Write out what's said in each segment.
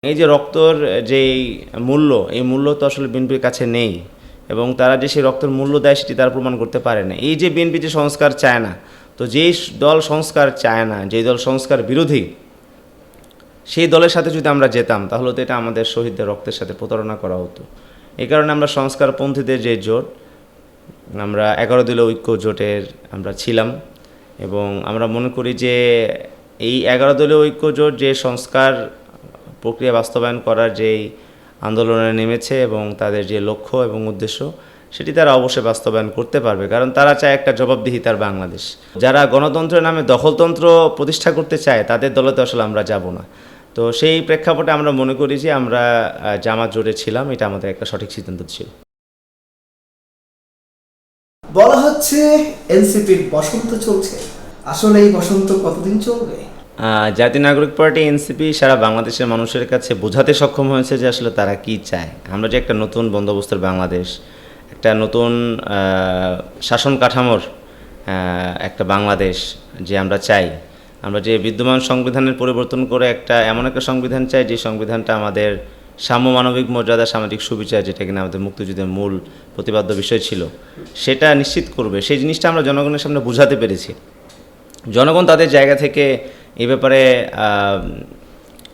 এই যে রক্তর যেই মূল্য, এই মূল্য তো আসলে বিএনপির কাছে নেই এবং তারা যে সেই রক্তের মূল্য দেয় সেটি তারা প্রমাণ করতে পারে না। এই যে বিএনপি যে সংস্কার চায় না, তো যেই দল সংস্কার চায় না, যেই দল সংস্কার বিরোধী, সেই দলের সাথে যদি আমরা যেতাম তাহলে তো এটা আমাদের শহীদদের রক্তের সাথে প্রতারণা করা হতো। এই কারণে আমরা সংস্কারপন্থীদের যে জোট, আমরা 11 দলীয় ঐক্য জোটের আমরা ছিলাম এবং আমরা মনে করি যে এই 11 দলীয় ঐক্য জোট যে সংস্কার প্রক্রিয়া বাস্তবায়ন করার যেই আন্দোলনে নেমেছে এবং তাদের যে লক্ষ্য এবং উদ্দেশ্য সেটি তারা অবশ্যই বাস্তবায়ন করতে পারবে, কারণ তারা চায় একটা জবাবদিহিতার বাংলাদেশ। যারা গণতন্ত্রের নামে দখলতন্ত্র প্রতিষ্ঠা করতে চায় তাদের দলেতে আসলে আমরা যাব না। তো সেই প্রেক্ষাপটে আমরা মনে করি যে আমরা জামাত জোটে ছিলাম, এটা আমাদের একটা সঠিক সিদ্ধান্ত ছিল। বলা হচ্ছে এনসিপির বসন্ত চলছে, আসলে এই বসন্ত কতদিন চলবে? জাতীয় নাগরিক পার্টি এনসিপি সারা বাংলাদেশের মানুষের কাছে বোঝাতে সক্ষম হয়েছে যে আসলে তারা কি চায়। আমরা যে একটা নতুন বন্দোবস্তের বাংলাদেশ, একটা নতুন শাসন কাঠামোর একটা বাংলাদেশ যে আমরা চাই, আমরা যে বিদ্যমান সংবিধানের পরিবর্তন করে এমন একটা সংবিধান চাই যে সংবিধানটা আমাদের সাম্য, মানবিক মর্যাদা, সামাজিক সুবিচার, যেটা কিনা আমাদের মুক্তিযুদ্ধের মূল প্রতিপাদ্য বিষয় ছিল, সেটা নিশ্চিত করবে। সেই জিনিসটা আমরা জনগণের সামনে বোঝাতে পেরেছি। জনগণ তাদের জায়গা থেকে এই ব্যাপারে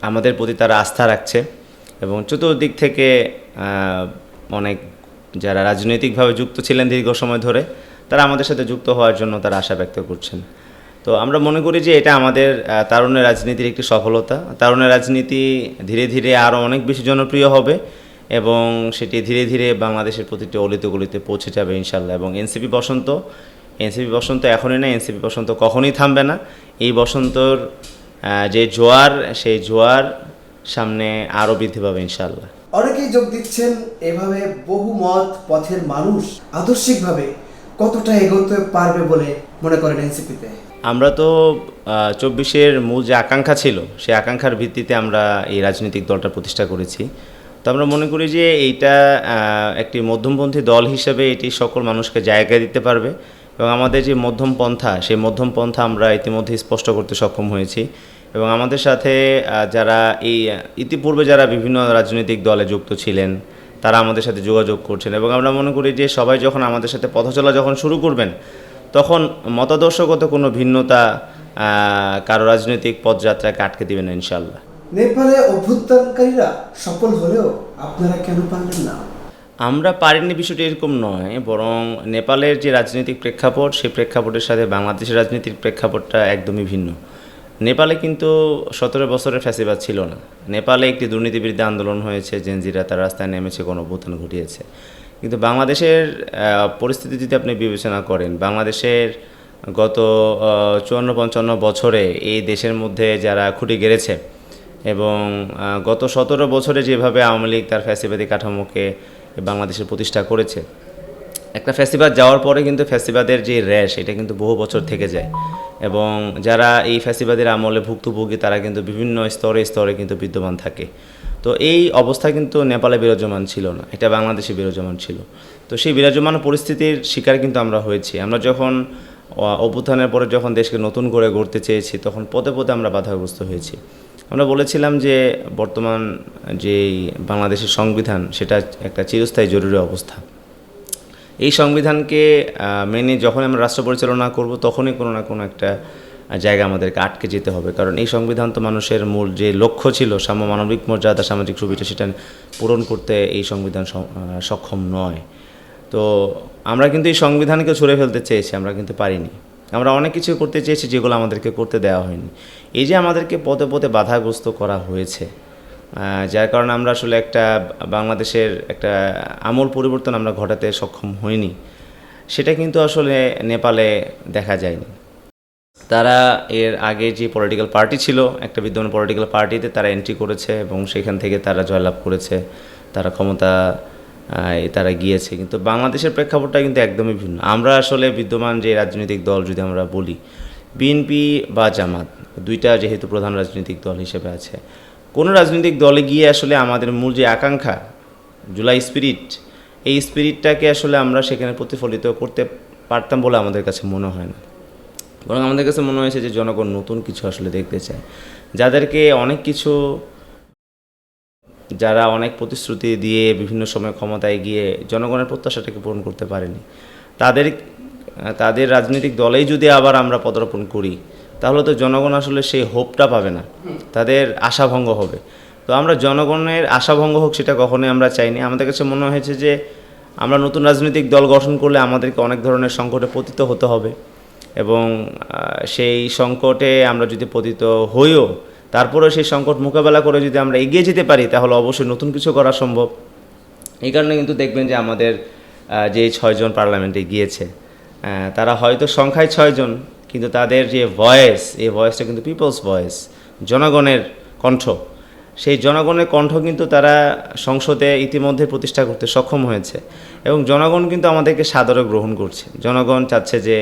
আমাদের প্রতি তারা আস্থা রাখছে এবং চতুর্দিক থেকে অনেক যারা রাজনৈতিকভাবে যুক্ত ছিলেন দীর্ঘ সময় ধরে, তারা আমাদের সাথে যুক্ত হওয়ার জন্য তারা আশা ব্যক্ত করছেন। তো আমরা মনে করি যে এটা আমাদের তারুণ্যের রাজনীতির একটি সফলতা। তারুণ্যের রাজনীতি ধীরে ধীরে আরও অনেক বেশি জনপ্রিয় হবে এবং সেটি ধীরে ধীরে বাংলাদেশের প্রতিটি অলিতে গলিতে পৌঁছে যাবে ইনশাল্লাহ। এবং এনসিপি বসন্ত এখনই না, এনসিপি বসন্ত কখনোই থামবে না। এই বসন্তর যে জোয়ার, সেই জোয়ার সামনে আরও বৃদ্ধি পাবে ইনশাল্লাহ। অনেকেই যোগ দিচ্ছেন। এভাবে বহু মত পথের মানুষ আদর্শিকভাবে কতটা এগোতে পারবে বলে মনে করেন এনসিপিতে? আমরা তো 24-এর মূল যে আকাঙ্ক্ষা ছিল, সেই আকাঙ্ক্ষার ভিত্তিতে আমরা এই রাজনৈতিক দলটা প্রতিষ্ঠা করেছি। তো আমরা মনে করি যে এইটা একটি মধ্যমপন্থী দল হিসেবে এটি সকল মানুষকে জায়গা দিতে পারবে এবং আমাদের যে মধ্যম পন্থা, সেই মধ্যম পন্থা আমরা ইতিমধ্যে স্পষ্ট করতে সক্ষম হয়েছি এবং আমাদের সাথে যারা ইতিপূর্বে যারা বিভিন্ন রাজনৈতিক দলে যুক্ত ছিলেন তারা আমাদের সাথে যোগাযোগ করছেন এবং আমরা মনে করি যে সবাই যখন আমাদের সাথে পথচলা যখন শুরু করবেন তখন মতাদর্শগত কোনো ভিন্নতা কারো রাজনৈতিক পথযাত্রাকে আটকে দিবে না ইনশাল্লাহ। নেপালে অভ্যুত্থানকারীরা সফল হলেও আপনারা কেন পারলেন না? আমরা পারিনি বিষয়টি এরকম নয়, বরং নেপালের যে রাজনৈতিক প্রেক্ষাপট, সেই প্রেক্ষাপটের সাথে বাংলাদেশের রাজনীতির প্রেক্ষাপটটা একদমই ভিন্ন। নেপালে কিন্তু 17 বছরের ফ্যাসিবাদ ছিল না। নেপালে একটি দুর্নীতিবিরুদ্ধে আন্দোলন হয়েছে, জেনজিরা তার রাস্তায় নেমেছে, গণঅভ্যুত্থান ঘটিয়েছে। কিন্তু বাংলাদেশের পরিস্থিতি যদি আপনি বিবেচনা করেন, বাংলাদেশের গত 54-55 বছরে এই দেশের মধ্যে যারা খুঁটি গেড়েছে এবং গত 17 বছরে যেভাবে আওয়ামী লীগ তার ফ্যাসিবাদী কাঠামোকে বাংলাদেশে প্রতিষ্ঠা করেছে, একটা ফ্যাসিবাদ যাওয়ার পরে কিন্তু ফ্যাসিবাদের যে র্যাশ, এটা কিন্তু বহু বছর থেকে যায় এবং যারা এই ফ্যাসিবাদের আমলে ভুক্তভোগী তারা কিন্তু বিভিন্ন স্তরে স্তরে কিন্তু বিদ্যমান থাকে। তো এই অবস্থা কিন্তু নেপালে বিরাজমান ছিল না, এটা বাংলাদেশে বিরাজমান ছিল। তো সেই বিরাজমান পরিস্থিতির শিকার কিন্তু আমরা হয়েছি। আমরা যখন অভ্যুত্থানের পরে যখন দেশকে নতুন করে গড়তে চেয়েছি তখন পদে পদে আমরা বাধাগ্রস্ত হয়েছি। আমরা বলেছিলাম যে বর্তমান যেই বাংলাদেশের সংবিধান, সেটা একটা চিরস্থায়ী জরুরি অবস্থা। এই সংবিধানকে মেনে যখন আমরা রাষ্ট্র পরিচালনা করব তখনই কোনো না কোনো একটা জায়গা আমাদেরকে আটকে যেতে হবে, কারণ এই সংবিধান তো মানুষের মূল যে লক্ষ্য ছিল সাম্য, মানবিক মর্যাদা, সামাজিক সুবিধা, সেটা পূরণ করতে এই সংবিধান সক্ষম নয়। তো আমরা কিন্তু এই সংবিধানকে ছুঁড়ে ফেলতে চেয়েছি, আমরা কিন্তু পারিনি। আমরা অনেক কিছু করতে চেয়েছি যেগুলো আমাদেরকে করতে দেওয়া হয়নি। এই যে আমাদেরকে পদে পদে বাধাগ্রস্ত করা হয়েছে, যার কারণে আমরা আসলে একটা বাংলাদেশের একটা আমূল পরিবর্তন আমরা ঘটাতে সক্ষম হইনি, সেটা কিন্তু আসলে নেপালে দেখা যায়নি। তারা এর আগে যে পলিটিক্যাল পার্টি ছিল, একটা বিদ্যমান পলিটিক্যাল পার্টিতে তারা এন্ট্রি করেছে এবং সেখান থেকে তারা জয়লাভ করেছে, তারা ক্ষমতা তারা গিয়েছে। কিন্তু বাংলাদেশের প্রেক্ষাপটটা কিন্তু একদমই ভিন্ন। আমরা আসলে বিদ্যমান যে রাজনৈতিক দল যদি আমরা বলি, বিএনপি বা জামাত, দুইটা যেহেতু প্রধান রাজনৈতিক দল হিসেবে আছে, কোনো রাজনৈতিক দলে গিয়ে আসলে আমাদের মূল যে আকাঙ্ক্ষা, জুলাই স্পিরিট, এই স্পিরিটটাকে আসলে আমরা সেখানে প্রতিফলিত করতে পারতাম বলে আমাদের কাছে মনে হয় না। বরং আমাদের কাছে মনে হয়েছে যে জনগণ নতুন কিছু আসলে দেখতে চায়, যাদেরকে অনেক কিছু যারা অনেক প্রতিশ্রুতি দিয়ে বিভিন্ন সময় ক্ষমতায় গিয়ে জনগণের প্রত্যাশাটাকে পূরণ করতে পারেনি, তাদের রাজনৈতিক দলেই যদি আবার আমরা পদার্পণ করি, তাহলে তো জনগণ আসলে সেই হোপটা পাবে না, তাদের আশাভঙ্গ হবে। তো আমরা জনগণের আশাভঙ্গ হোক সেটা কখনোই আমরা চাইনি। আমাদের কাছে মনে হয়েছে যে আমরা নতুন রাজনৈতিক দল গঠন করলে আমাদেরকে অনেক ধরনের সংকটে পতিত হতে হবে, এবং সেই সংকটে আমরা যদি পতিত হইও তারপরেও সেই সংকট মোকাবেলা করে যদি আমরা এগিয়ে যেতে পারি, তাহলে অবশ্যই নতুন কিছু করা সম্ভব। এই কারণে কিন্তু দেখবেন যে আমাদের যে 6 জন পার্লামেন্টে গিয়েছে, তারা হয়তো সংখ্যায় 6 জন, কিন্তু তাদের যে ভয়েস, এই ভয়েসটা কিন্তু পিপলস ভয়েস, জনগণের কণ্ঠ। সেই জনগণের কণ্ঠ কিন্তু তারা সংসদে ইতিমধ্যে প্রতিষ্ঠা করতে সক্ষম হয়েছে, এবং জনগণ কিন্তু আমাদেরকে সাদরে গ্রহণ করছে। জনগণ চাচ্ছে যে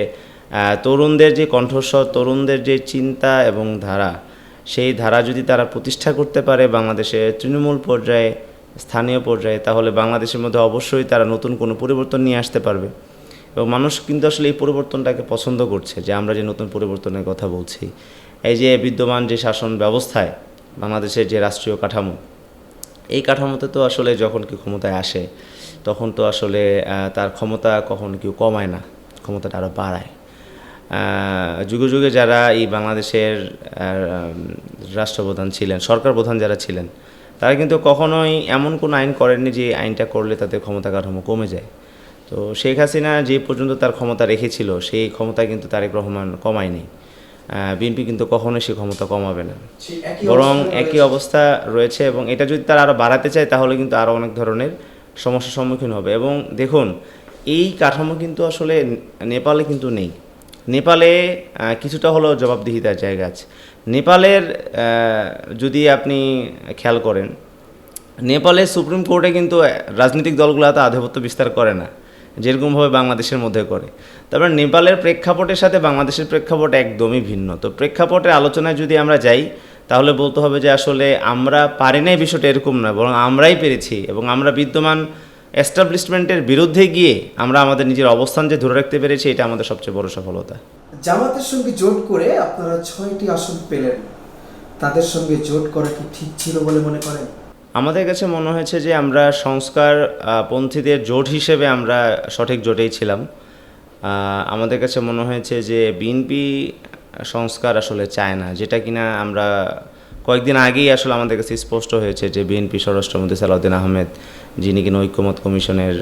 তরুণদের যে কণ্ঠস্বর, তরুণদের যে চিন্তা এবং ধারা, সেই ধারা যদি তারা প্রতিষ্ঠা করতে পারে বাংলাদেশের তৃণমূল পর্যায়ে, স্থানীয় পর্যায়ে, তাহলে বাংলাদেশের মধ্যে অবশ্যই তারা নতুন কোনো পরিবর্তন নিয়ে আসতে পারবে। এবং মানুষ কিন্তু আসলে এই পরিবর্তনটাকে পছন্দ করছে, যে আমরা যে নতুন পরিবর্তনের কথা বলছি। এই যে বিদ্যমান যে শাসন ব্যবস্থায় বাংলাদেশের যে রাষ্ট্রীয় কাঠামো, এই কাঠামোতে তো আসলে যখন কেউ ক্ষমতায় আসে তখন তো আসলে তার ক্ষমতা কখনো কেউ কমায় না, ক্ষমতাটা আরও বাড়ায়। যুগে যুগে যারা এই বাংলাদেশের রাষ্ট্রপ্রধান ছিলেন, সরকার প্রধান যারা ছিলেন, তারা কিন্তু কখনোই এমন কোনো আইন করেননি যে আইনটা করলে তাদের ক্ষমতা কাঠামো কমে যায়। তো শেখ হাসিনা যে পর্যন্ত তার ক্ষমতা রেখেছিল, সেই ক্ষমতা কিন্তু তারেক রহমান কমায়নি। বিএনপি কিন্তু কখনোই সেই ক্ষমতা কমাবে না, বরং একই অবস্থা রয়েছে। এবং এটা যদি তারা আরও বাড়াতে চায়, তাহলে কিন্তু আরও অনেক ধরনের সমস্যার সম্মুখীন হবে। এবং দেখুন, এই কাঠামো কিন্তু আসলে নেপালে কিন্তু নেই। নেপালে কিছুটা হলেও জবাবদিহিতার জায়গা আছে। নেপালের যদি আপনি খেয়াল করেন, নেপালের সুপ্রিম কোর্টে কিন্তু রাজনৈতিক দলগুলো এত আধিপত্য বিস্তার করে না যেরকমভাবে বাংলাদেশের মধ্যে করে। তারপরে নেপালের প্রেক্ষাপটের সাথে বাংলাদেশের প্রেক্ষাপট একদমই ভিন্ন। তো প্রেক্ষাপটের আলোচনায় যদি আমরা যাই, তাহলে বলতে হবে যে আসলে আমরা পারি নাই, বিষয়টা এরকম নয়, বরং আমরাই পেরেছি। এবং আমরা বিদ্যমান এস্টাবলিশমেন্টের বিরুদ্ধে গিয়ে আমরা আমাদের নিজের অবস্থান যে ধরে রাখতে পেরেছি, এটা আমাদের সবচেয়ে বড় সফলতা। জামাতের সঙ্গে জোট করে আপনারা 6টি আসন পেলেন, তাদের সঙ্গে জোট করা কি ঠিক ছিল বলে মনে করেন? আমাদের কাছে মনে হয়েছে যে আমরা সংস্কার পন্থীদের জোট হিসেবে আমরা সঠিক জোটেই ছিলাম। আমাদের কাছে মনে হয়েছে যে বিএনপি সংস্কার আসলে চায় না, যেটা কিনা আমরা কয়েকদিন আগেই আসলে আমাদের কাছে স্পষ্ট হয়েছে যে বিএনপি স্বরাষ্ট্রমন্ত্রী সালাউদ্দিন আহমেদ, যিনি কিনা ঐক্যমত কমিশনের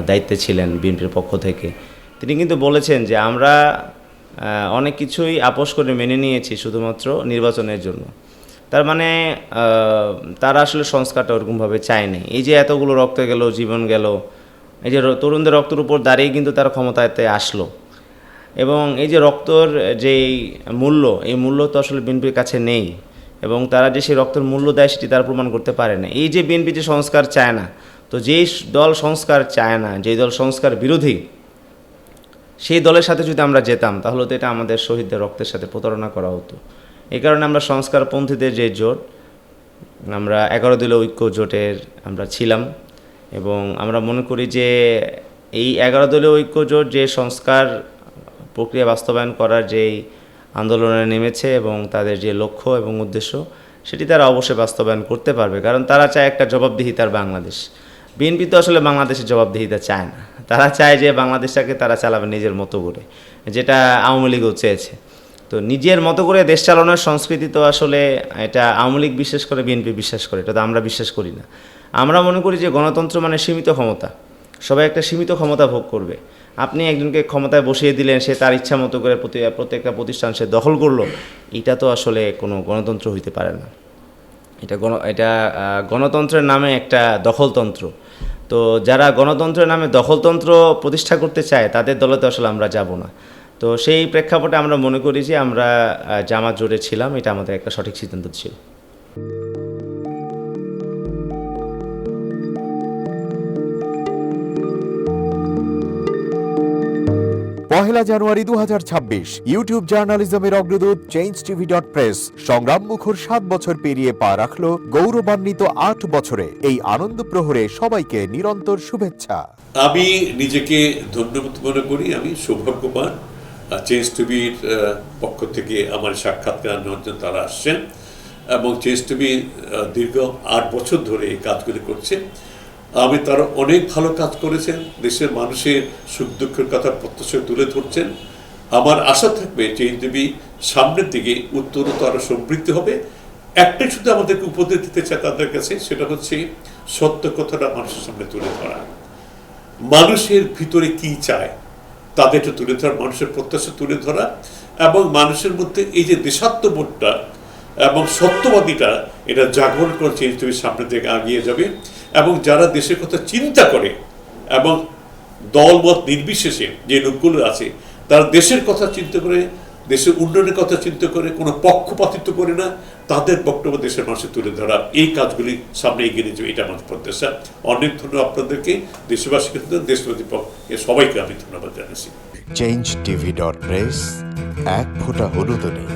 দায়িত্বে ছিলেন বিএনপির পক্ষ থেকে, তিনি কিন্তু বলেছেন যে আমরা অনেক কিছুই আপোষ করে মেনে নিয়েছি শুধুমাত্র নির্বাচনের জন্য। তার মানে তারা আসলে সংস্কারটা ওরকমভাবে চায়নি। এই যে এতগুলো রক্ত গেল, জীবন গেল, এই যে তরুণদের রক্তের উপর দাঁড়িয়ে কিন্তু তারা ক্ষমতাতে আসলো, এবং এই যে রক্তর যেই মূল্য, এই মূল্য তো আসলে বিএনপির কাছে নেই, এবং তারা যে সেই রক্তের মূল্য দেয় সেটি তারা প্রমাণ করতে পারে না। এই যে বিএনপি যে সংস্কার চায় না, তো যেই দল সংস্কার চায় না, যেই দল সংস্কার বিরোধী, সেই দলের সাথে যদি আমরা যেতাম, তাহলে তো এটা আমাদের শহীদদের রক্তের সাথে প্রতারণা করা হতো। এই কারণে আমরা সংস্কারপন্থীদের যে জোট, আমরা 11 দলীয় ঐক্য জোটের আমরা ছিলাম, এবং আমরা মনে করি যে এই 11 দলীয় ঐক্য জোট যে সংস্কার প্রক্রিয়া বাস্তবায়ন করার যেই আন্দোলনে নেমেছে এবং তাদের যে লক্ষ্য এবং উদ্দেশ্য, সেটি তারা অবশ্যই বাস্তবায়ন করতে পারবে, কারণ তারা চায় একটা জবাবদিহিতার বাংলাদেশ। বিএনপি তো আসলে বাংলাদেশের জবাবদিহিতা চায় না, তারা চায় যে বাংলাদেশটাকে তারা চালাবে নিজের মতো করে, যেটা আওয়ামী লীগও চেয়েছে। তো নিজের মতো করে দেশ চালানোর সংস্কৃতি তো আসলে এটা আওয়ামী লীগ বিশ্বাস করে, বিএনপি বিশ্বাস করে, এটা তো আমরা বিশ্বাস করি না। আমরা মনে করি যে গণতন্ত্র মানে সীমিত ক্ষমতা, সবাই একটা সীমিত ক্ষমতা ভোগ করবে। আপনি একজনকে ক্ষমতায় বসিয়ে দিলেন, সে তার ইচ্ছা মতো করে প্রত্যেকটা প্রতিষ্ঠান সে দখল করলো, এটা তো আসলে কোনো গণতন্ত্র হইতে পারে না। এটা গণতন্ত্রের নামে একটা দখলতন্ত্র। তো যারা গণতন্ত্রের নামে দখলতন্ত্র প্রতিষ্ঠা করতে চায়, তাদের দলে তো আসলে আমরা যাব না। তো সেই প্রেক্ষাপটে আমরা মনে করি যে আমরা জামাত জোটে ছিলাম, এটা আমাদের একটা সঠিক সিদ্ধান্ত ছিল। পহেলা জানুয়ারি 2026 ইউটিউব জার্নালিজমের অগ্রদূত changeTV.press সংগ্রাম মুখর 7 বছর পেরিয়ে পা রাখলো গৌরবান্বিত 8 বছরে। এই আনন্দ প্রহরে সবাইকে নিরন্তর শুভেচ্ছা। আমি নিজেকে ধন্যবাদ মনে করি, আমি সৌভাগ্যবান চেঞ্জ টিভির পক্ষ থেকে আমার সাক্ষাৎকার নেওয়ার জন্য তারা আসছেন। এবং চেঞ্জ টিভি দীর্ঘ 8 বছর ধরে এই কাজগুলি করছে। আমি তারা অনেক ভালো কাজ করেছেন, দেশের মানুষের সুখ দুঃখের কথা প্রত্যক্ষ তুলে ধরছেন। আমার আশা থাকবে চেঞ্জ টিভি সামনের দিকে উত্তরোত্তর আরও সমৃদ্ধ হবে। একটাই শুধু আমাদেরকে উপদেশ দিতে চায় তাদের কাছে, সেটা হচ্ছে সত্য কথাটা মানুষের সামনে তুলে ধরা, মানুষের ভিতরে কি চায় তাদেরটা তুলে ধরা, মানুষের প্রত্যাশা তুলে ধরা, এবং মানুষের মধ্যে এই যে দেশাত্মবোধটা এবং সত্যবাদীটা এটা জাগরণ করে চেঞ্জ টিভির সামনের দিকে এগিয়ে যাবে। এবং যারা দেশের কথা চিন্তা করে এবং দলমত নির্বিশেষে যে লোকগুলো আছে তারা দেশের কথা চিন্তা করে, দেশের উন্নয়নের কথা চিন্তা করে, কোনো পক্ষপাতিত্ব করে না, তাদের বক্তব্য দেশের মানুষের তুলে ধরা, এই কাজগুলি সামনে এগিয়ে নিয়ে যাবে, এটা আমাদের প্রত্যাশা। অনেক ধন্যবাদ আপনাদেরকে, দেশবাসীকে, দেশবাসী পক্ষে সবাইকে আমি ধন্যবাদ জানাচ্ছি। changeTV.press, এক ফোঁটা হলুদ নেই।